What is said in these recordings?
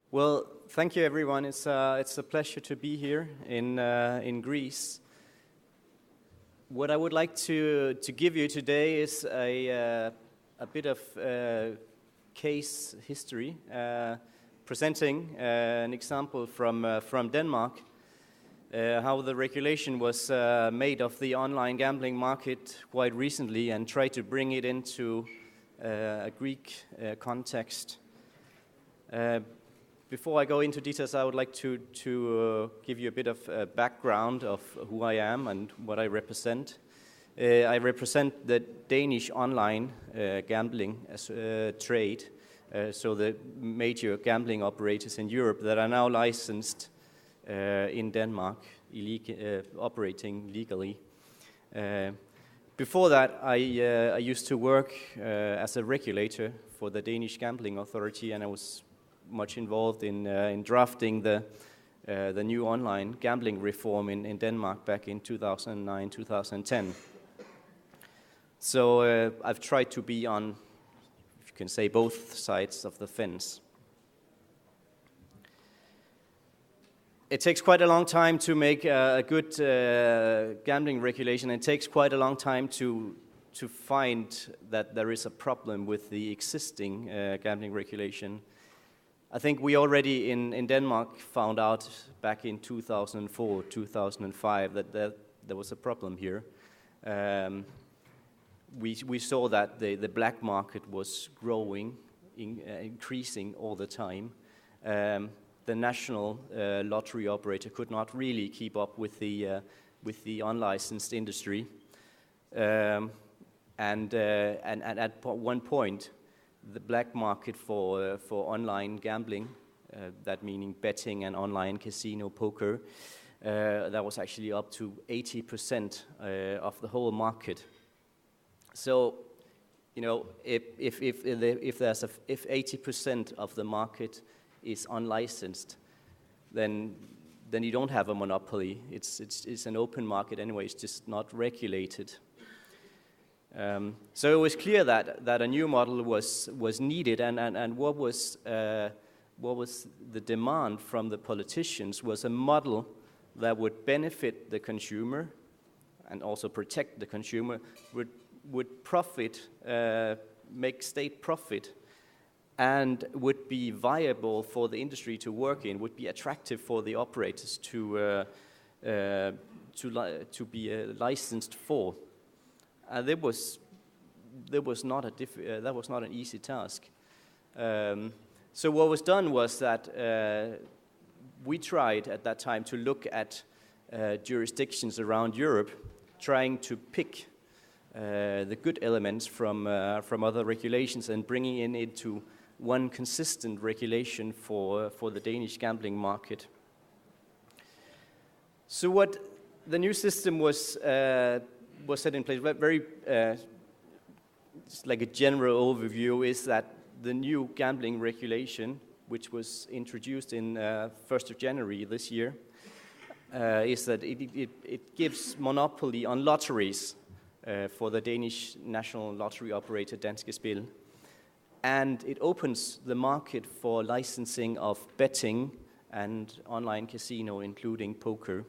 Well, thank you, everyone. It's a pleasure to be here in Greece. What I would like to give you today is a bit of case history, presenting an example from Denmark, how the regulation was made of the online gambling market quite recently, and try to bring it into a Greek context. Before I go into details, I would like to give you a bit of background of who I am and what I represent. I represent the Danish online gambling trade, so the major gambling operators in Europe that are now licensed in Denmark, operating legally. Before that, I used to work as a regulator for the Danish Gambling Authority, and I was much involved in drafting the new online gambling reform in Denmark back in 2009, 2010. So I've tried to be on, if you can say, both sides of the fence. It takes quite a long time to make a good gambling regulation. It takes quite a long time to find that there is a problem with the existing gambling regulation. I think we already in Denmark found out back in 2004, 2005 that there was a problem here. We saw that the black market was growing, increasing all the time. The national lottery operator could not really keep up with the unlicensed industry, and at one point, the black market for online gambling, that meaning betting and online casino poker, that was actually up to 80% of the whole market. So, you know, if 80% of the market is unlicensed, then you don't have a monopoly. It's an open market anyway. It's just not regulated. So it was clear that a new model was needed, and what was the demand from the politicians was a model that would benefit the consumer and also protect the consumer, would profit, make state profit, and would be viable for the industry to work in, would be attractive for the operators to be licensed for. That was not an easy task. So what was done was that we tried at that time to look at jurisdictions around Europe, trying to pick the good elements from other regulations and bringing it into one consistent regulation for the Danish gambling market. So what the new system was set in place, very like a general overview, is that the new gambling regulation, which was introduced in 1st of January this year, is that it gives monopoly on lotteries for the Danish national lottery operator Danske Spil, and it opens the market for licensing of betting and online casino, including poker.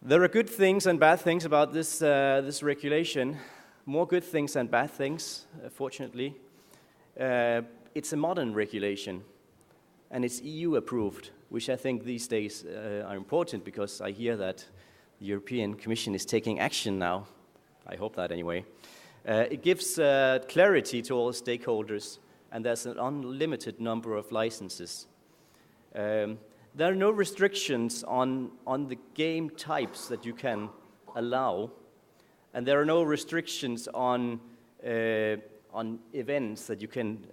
There are good things and bad things about this regulation. More good things than bad things, fortunately. It's a modern regulation, and it's EU approved, which I think these days are important, because I hear that the European Commission is taking action now. I hope that anyway. It gives clarity to all stakeholders, and there's an unlimited number of licenses. There are no restrictions on the game types that you can allow, and there are no restrictions on events that you can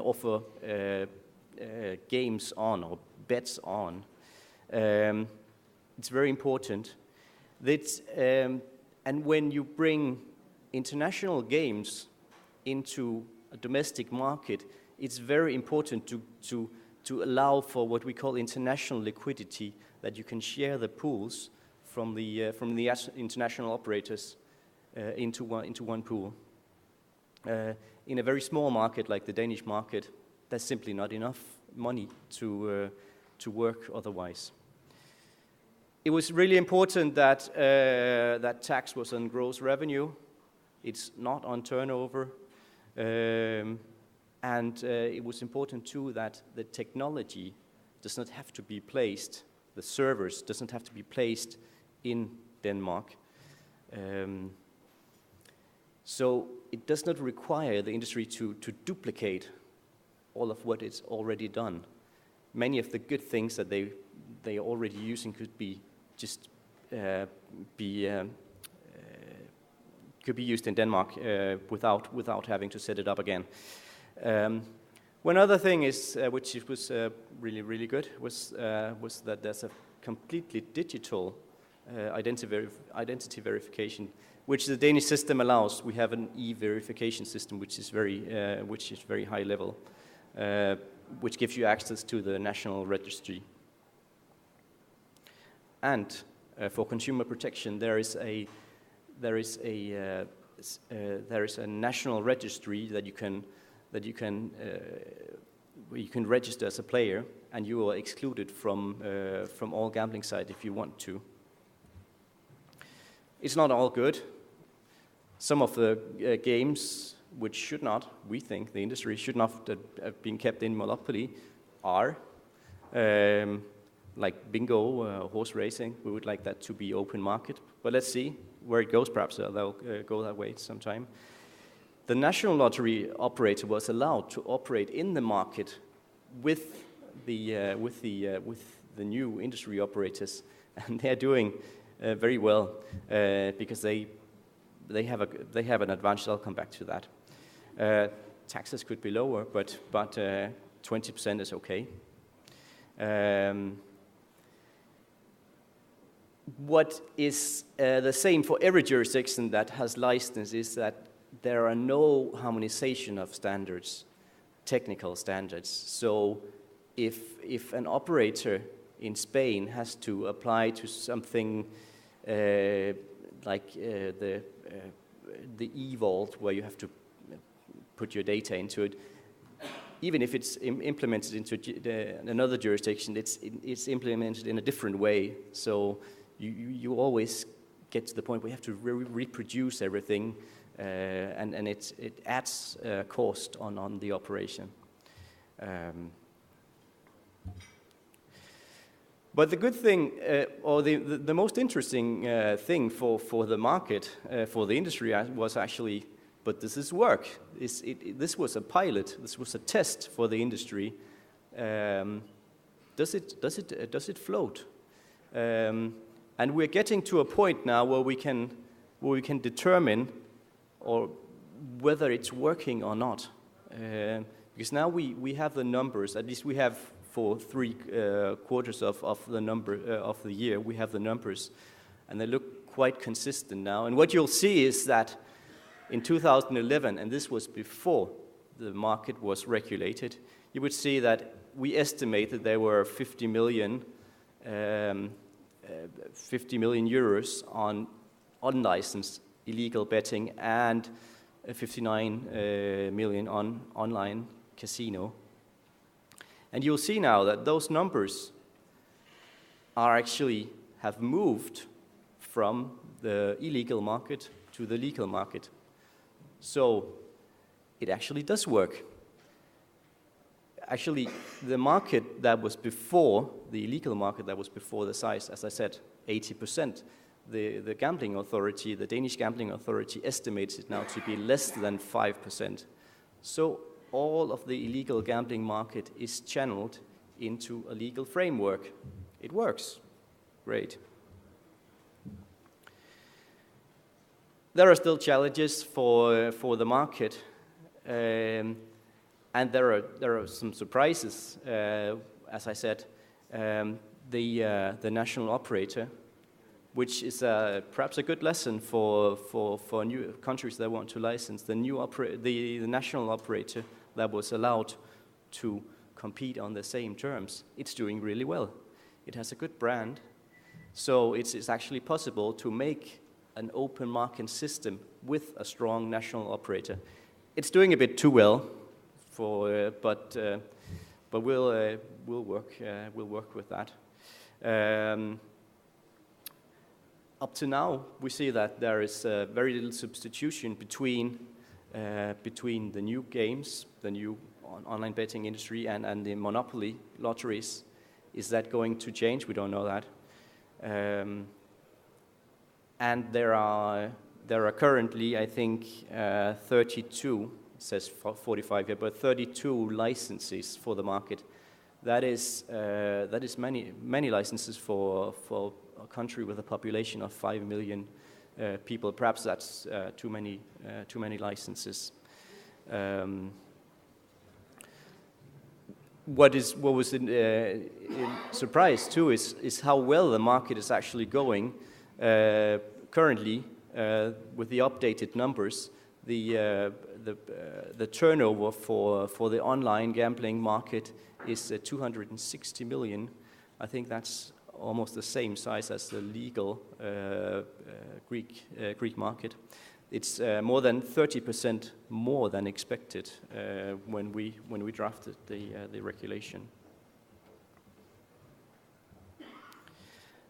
offer games on or bets on. It's very important. And when you bring international games into a domestic market, it's very important to allow for what we call international liquidity, that you can share the pools from the international operators into one pool. In a very small market like the Danish market, there's simply not enough money to work otherwise. It was really important that that tax was on gross revenue. It's not on turnover. And it was important too that the technology does not have to be placed, the servers doesn't have to be placed in Denmark. So it does not require the industry to duplicate all of what is already done. Many of the good things that they are already using could be just could be used in Denmark without having to set it up again. One other thing is, which was really good, was that there's a completely digital identity verification, which the Danish system allows. We have an e-verification system, which is very high level, which gives you access to the national registry. And for consumer protection, there is a national registry that you can register as a player, and you are excluded from all gambling sites if you want to. It's not all good. Some of the games which should not, we think, the industry should not have been kept in monopoly are, like bingo, horse racing. We would like that to be open market, but let's see where it goes. Perhaps they'll go that way sometime. The national lottery operator was allowed to operate in the market with the new industry operators, and they are doing very well because they have an advantage. I'll come back to that. Taxes could be lower, but 20% is okay. What is the same for every jurisdiction that has license is that there are no harmonization of standards, technical standards. So if an operator in Spain has to apply to something like the e-vault, where you have to put your data into it, even if it's implemented into another jurisdiction, it's implemented in a different way. So you always get to the point where you have to reproduce everything, and it adds cost on the operation. But the good thing, or the most interesting thing for the market, for the industry, was actually, but does this work? This was a pilot. This was a test for the industry. Does it float? And we're getting to a point now where we can determine or whether it's working or not. Because now we have the numbers. At least we have for 3 quarters of the year. We have the numbers, and they look quite consistent now. And what you'll see is that in 2011, and this was before the market was regulated, you would see that we estimated there were 50 million euros on unlicensed illegal betting and 59 million on online casino. And you'll see now that those numbers have moved from the illegal market to the legal market. So it actually does work. Actually, the market that was before, the illegal market that was before the size, as I said, 80%, the gambling authority, the Danish gambling authority, estimates it now to be less than 5%. So all of the illegal gambling market is channeled into a legal framework. It works. Great. There are still challenges for the market. And there are some surprises. As I said, the national operator, which is perhaps a good lesson for new countries that want to license. The national operator that was allowed to compete on the same terms, it's doing really well. It has a good brand, so it's actually possible to make an open market system with a strong national operator. It's doing a bit too well, but we'll work with that. Up to now, we see that there is very little substitution between the new games, the new online betting industry, and the monopoly lotteries. Is that going to change? We don't know that. And there are currently, I think, 32. It says 45 here, but 32 licenses for the market. That is many licenses for a country with a population of 5 million people. Perhaps that's too many licenses. What was in surprise too is how well the market is actually going. Currently, with the updated numbers, the turnover for the online gambling market is 260 million. I think that's almost the same size as the legal Greek market. It's more than 30% more than expected when we drafted the regulation.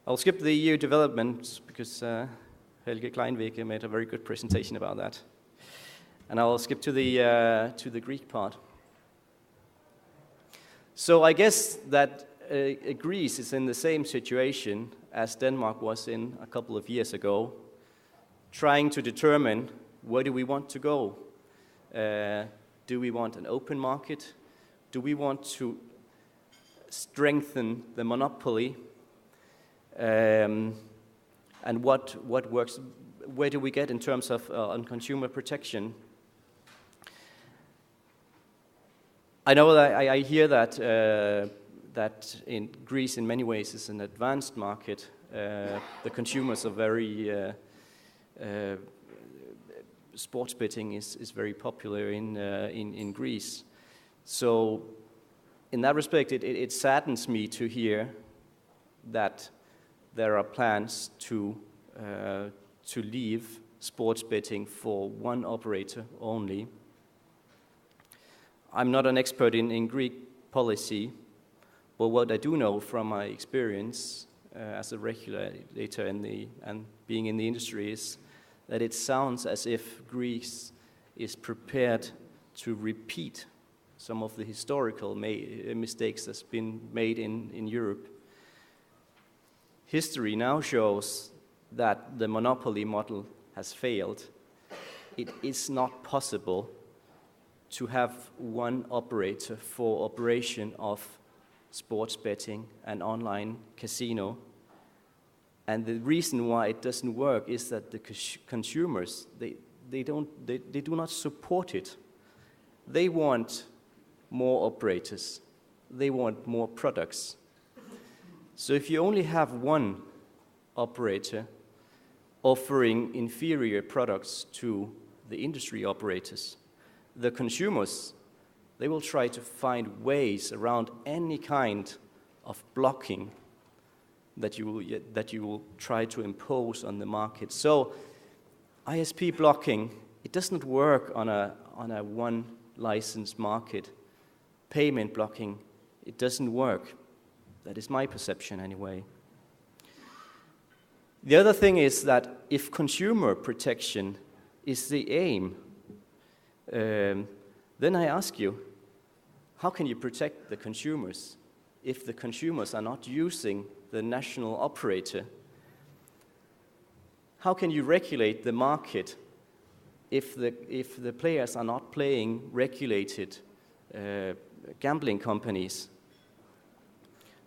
I'll skip the EU development because Helge Kleinvik made a very good presentation about that, and I'll skip to the Greek part. So I guess that Greece is in the same situation as Denmark was in a couple of years ago, trying to determine where do we want to go. Do we want an open market? Do we want to strengthen the monopoly? And what works? Where do we get in terms of on consumer protection? I know that I hear that in Greece, in many ways, is an advanced market. The consumers are very sports betting is very popular in Greece. So, in that respect, it saddens me to hear that there are plans to leave sports betting for one operator only. I'm not an expert in Greek policy, but what I do know from my experience as a regulator and being in the industry is that it sounds as if Greece is prepared to repeat some of the historical mistakes that's been made in Europe. History now shows that the monopoly model has failed. It is not possible to have one operator for operation of sports betting and online casino. And the reason why it doesn't work is that the consumers, they do not support it. They want more operators. They want more products. So if you only have one operator offering inferior products to the industry operators, the consumers, they will try to find ways around any kind of blocking that you will try to impose on the market. So ISP blocking, it doesn't work on a one license market. Payment blocking, it doesn't work. That is my perception anyway. The other thing is that if consumer protection is the aim, then I ask you, how can you protect the consumers if the consumers are not using the national operator? How can you regulate the market if the players are not playing regulated gambling companies?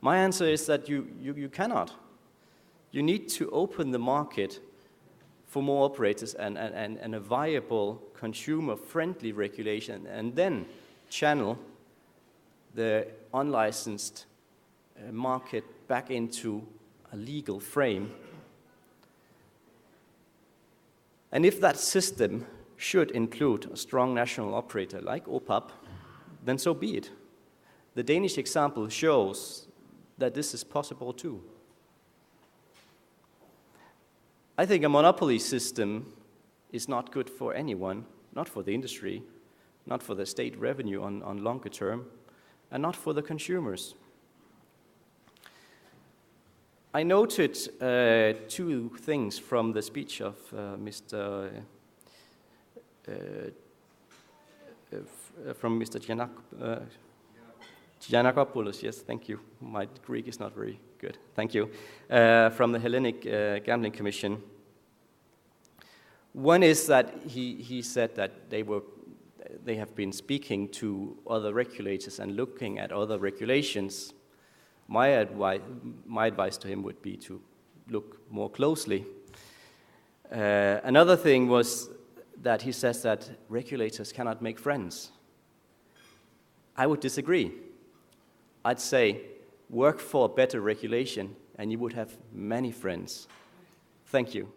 My answer is that you cannot. You need to open the market for more operators and a viable consumer-friendly regulation, and then channel the unlicensed market back into a legal frame. And if that system should include a strong national operator like OPAP, then so be it. The Danish example shows that this is possible too. I think a monopoly system is not good for anyone, not for the industry, not for the state revenue on longer term, and not for the consumers. I noted two things from the speech of Mr. Giannakopoulos, yes, thank you. My Greek is not very good. Thank you. From the Hellenic Gambling Commission. One is that he said that they have been speaking to other regulators and looking at other regulations. My advice to him would be to look more closely. Another thing was that he says that regulators cannot make friends. I would disagree. I'd say work for better regulation and you would have many friends. Thank you.